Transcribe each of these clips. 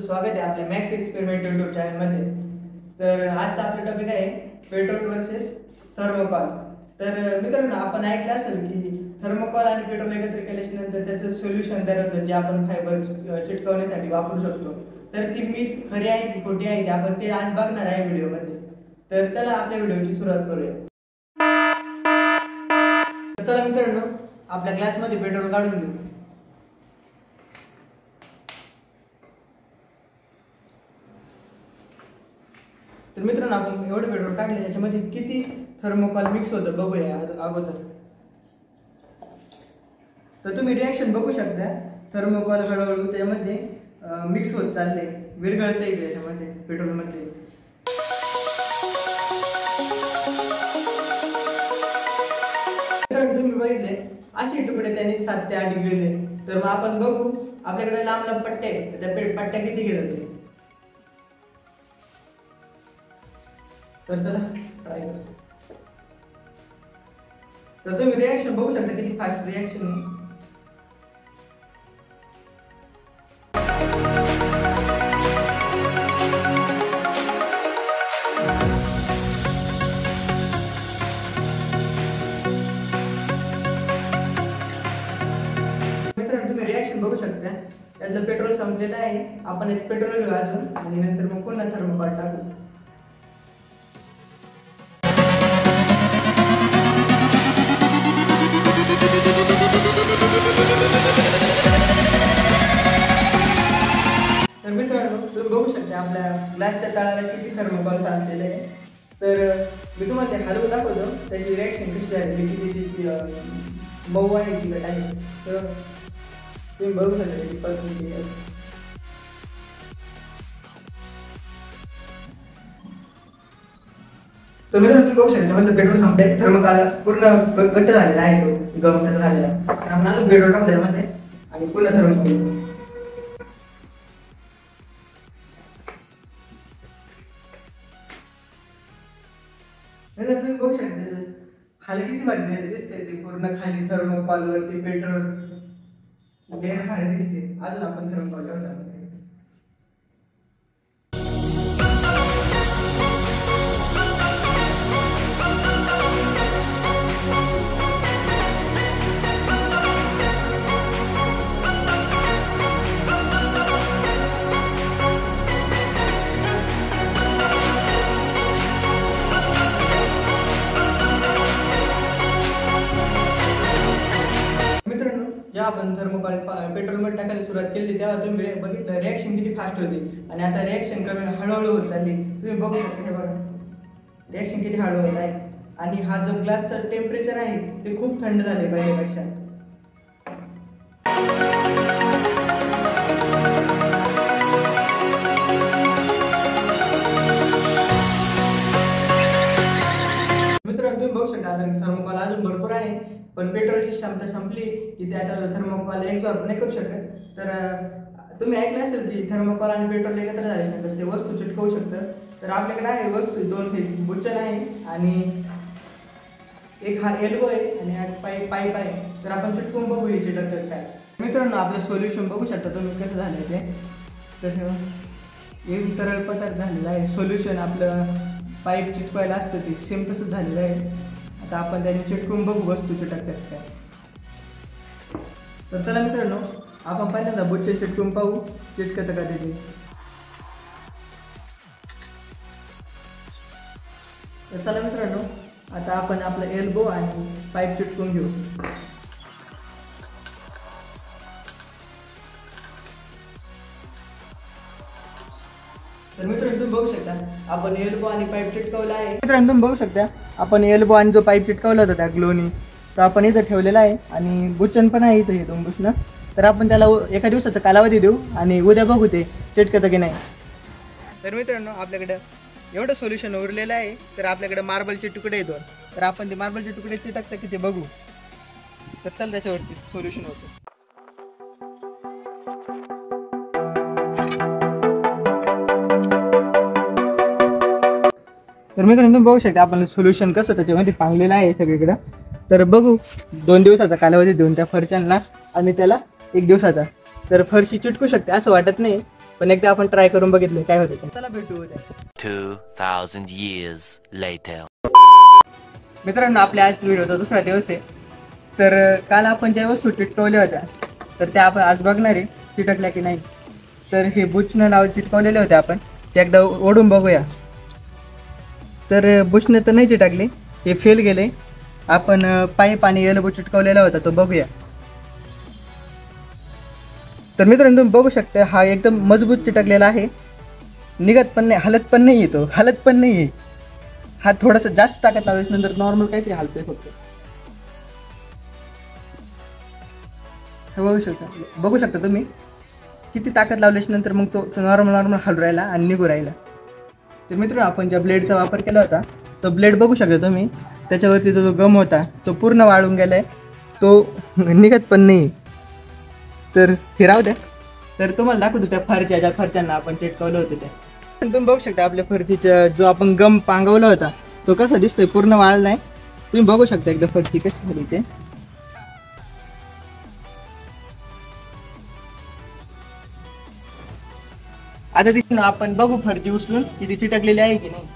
स्वागत आहे आपल्या मॅक्स एक्सपेरिमेंट यूट्यूब चॅनलमध्ये। तर आजचा आपला टॉपिक आहे पेट्रोल वर्सेस थर्मोकॉल। तर मित्रांनो, आपण ऐकलं असेल की थर्मोकॉल आणि पेट्रोल एकत्र केल्यानंतर त्याचं सोल्युशन तयार होतं, जे आपण फायबर चिटकवण्यासाठी वापरू शकतो। तर ती मिथ खरी आहे की खोटी आहे, आपण ते आज बघणार आहे व्हिडिओमध्ये। तर चला आपल्या व्हिडिओची सुरुवात करूया। तर चला मित्रांनो, आपल्या ग्लासमध्ये पेट्रोल काढून घेऊ। तर मित्रांनो, आपण एवढे पेट्रोल काढले, त्याच्यामध्ये किती थर्मोकॉल मिक्स होतं बघूया अगोदर। तर तुम्ही रिॲक्शन बघू शकता, थर्मोकॉल हळूहळू त्यामध्ये मिक्स होत चालले, विरघळते त्याच्यामध्ये पेट्रोलमध्ये। तुम्ही बघितले असे तुकडे त्यांनी 7 ते 8 घेतले। तर मग आपण बघू, आपल्याकडे लांब लांब पट्टे आहेत, त्या पट्ट्या किती घेत होते। तर चला ट्राय करू। तर तुम्ही रिॲक्शन बघू शकता, किती फास्ट रिॲक्शन आहे। मित्रांनो, तुम्ही रिॲक्शन बघू शकता, त्यातलं पेट्रोल संपलेलं आहे। आपण एक पेट्रोल घेऊ अजून, आणि नंतर मग पुन्हा थर्मोकॉल टाकू। तर मित्रांनो, तुम्ही बघू शकता आपल्या ग्लासच्या तळाला किती थर्मोकॉल साचलेले आहे। तर मी तुम्हाला ते हलवून दाखवतो, त्याची रिॲक्शन कशी झाली, किती मऊ आहे चिकट आहे। तर तुम्ही बघू शकता त्याची पर्सेंटेज। तर मित्रांनो, तुम्ही बघू शकता म्हणजे पेट्रोल संपले, थर्मोकॉल पूर्ण घट्ट झालेला आहे, तो गम तसा झालेला आहे। आपण अजून पेट्रोल टाकू त्यामध्ये आणि पुन्हा थर्मोकॉल। तुम्ही बघू शकता खाली किती भारी दिसते, ते पूर्ण खाली थर्मोकॉल वरती पेट्रोल लेअर भारी दिसते। अजून आपण थर्मोकॉल टाकू। जेव्हा आपण थर्मोकॉल पेट्रोलमध्ये टाकायला सुरुवात केली, तेव्हा तुम्ही बघितलं रिॲक्शन किती फास्ट होती, आणि आता रिॲक्शन कमी हळूहळू होत चालली। तुम्ही बघू शकता, हे बघा रिॲक्शन किती हळू होत आहे। आणि हा जो ग्लासचं टेम्परेचर आहे ते खूप थंड झाले पहिल्यापेक्षा। मित्रांनो, तुम्ही बघू शकता थर्मोकॉल अजून भरपूर आहे, पण पेट्रोलची क्षमता संपली की ते आता थर्मोकॉल एक्झॉर्ब नाही करू शकत। तर तुम्ही ऐकलं असेल की थर्मोकॉल आणि पेट्रोल एकत्र झाल्यानंतर ते वस्तू चिटकवू शकतं। तर आपल्याकडे आहे वस्तू, 2 बुच्चन आहे, आणि एक हा एल्बो आहे, आणि हा पाईप आहे। तर आपण चिटकवून बघू हे चिटकतात काय। मित्रांनो, आपलं सोल्युशन बघू शकता तुम्ही कसं झालं ते। तर एक तरल पदार्थ झालेला आहे, सोल्युशन आपलं पाईप चिटकवायला असतं ते सेम तसंच झालेलं आहे। आता आपण त्याने चिटकून बघू वस्तू चिटकतात काय। तर चला मित्रांनो, आपण पहिल्यांदा बुच्चे चिटकून पाहू चिटकतं का ते। तर चला मित्रांनो, आता आपण आपलं एल्बो आणि पाईप चिटकून घेऊ। तर मित्रांनो, तुम्ही बघू शकता आपण एल्बो आणि पाईप चिटकवला आहे। मित्रांनो, तुम्ही बघू शकता आपण एल्बो आणि जो पाईप चिटकवला होता त्या ग्लोनी, तो आपण इथं ठेवलेला आहे, आणि बुच्चन पण आहे इथं, हे 2 बुचणं। तर आपण त्याला एका दिवसाचा कालावधी देऊ, आणि उद्या बघू ते चिटकतं की नाही। तर मित्रांनो, आपल्याकडे एवढं सोल्युशन उरलेलं आहे। तर आपल्याकडे मार्बलचे तुकडे येतो, तर आपण ते मार्बलचे तुकडे चिटकतं की ते बघू। तर चल त्याच्यावरती सोल्युशन होतं। तर मित्रांनो, तुम्ही बघू शकता आपण सोल्युशन कसं त्याच्यामध्ये पांगलेलं आहे सगळीकडे। तर बघू 2 दिवसाचा कालावधी देऊन त्या फरशांना, आणि त्याला 1 दिवसाचा। तर फरशी चिटकू शकते असं वाटत नाही, पण एकदा आपण ट्राय करून बघितलं काय होतं. चला भेटू उद्या. 2000 years later. मित्रांनो, आपल्या आज व्हिडिओचा दुसरा दिवस आहे. तर काल आपण ज्या वस्तू चिटकवल्या होत्या तर त्या आपण आज बघणार आहे चिटकल्या की नाही. तर हे बुचनं नाव चिटकवलेले होते आपण, ते एकदा ओढून बघूया. तर बुचने तर नाही चिटकले, हे फेल गेले. आपण पाईप आणि एल्बो चिटकवलेला होता तो बघूया. तर मित्रांनो, तुम्ही बघू शकता हा एकदम मजबूत चिटकलेला आहे. निघत पण नाही, हलत पण नाही येतो, हलत पण नाही आहे. हा थोडासा जास्त ताकद लावल्यानंतर नॉर्मल काहीतरी हलतोय फक्त. हे बघू शकता तुम्ही किती ताकद लावल्याच्या नंतर मग तो नॉर्मल हलू राहिला आणि निघू राहिला. तर मित्रांनो, आपण ज्या ब्लेडचा वापर केला होता तो ब्लेड बघू शकता तुम्ही, त्याच्यावरती जो गम होता तो पूर्ण वाळून गेला आहे, तो निघत पण नाही. तर हे राहू द्या. तर तुम्हाला दाखवतो त्या फरच्या ज्या फरच्यांना आपण चिटकवलं होतं त्या. तुम्ही बघू शकता आपल्या फरचीचा जो आपण गम पांगवला होता तो कसा दिसतोय, पूर्ण वाळला आहे. तुम्ही बघू शकता एकदा फरची कशी झाली ते. आता दिसून आपण बघू फरची उचलून किती चिटकलेली आहे की नाही.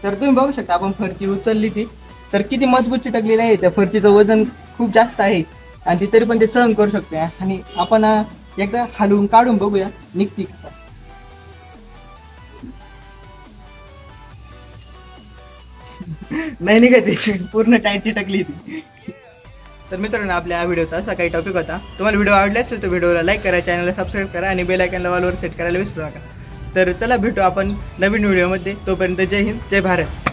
तर तुम्ही बघू शकता आपण फरची उचलली ती, तर किती मजबूत चिटकलेली आहे. त्या फरचीचं वजन खूप जास्त आहे आणि ती तरी पण ते सहन करू शकते. आणि आपण एकदा हलवून काढून बघूया निघती का. नाही निघत, पूर्ण टाईट चिटकली ती. तर मित्रांनो, आपल्या व्हिडिओचा असा काही टॉपिक होता. तुम्हाला व्हिडिओ आवडला असेल तर व्हिडिओला लाईक करा, चॅनलला सबस्क्राईब करा आणि बेल आयकॉनला ऑलवर सेट करायला विसरू नका. तर चला भेटू आपण नवीन व्हिडिओमध्ये. तोपर्यंत जय हिंद, जय भारत.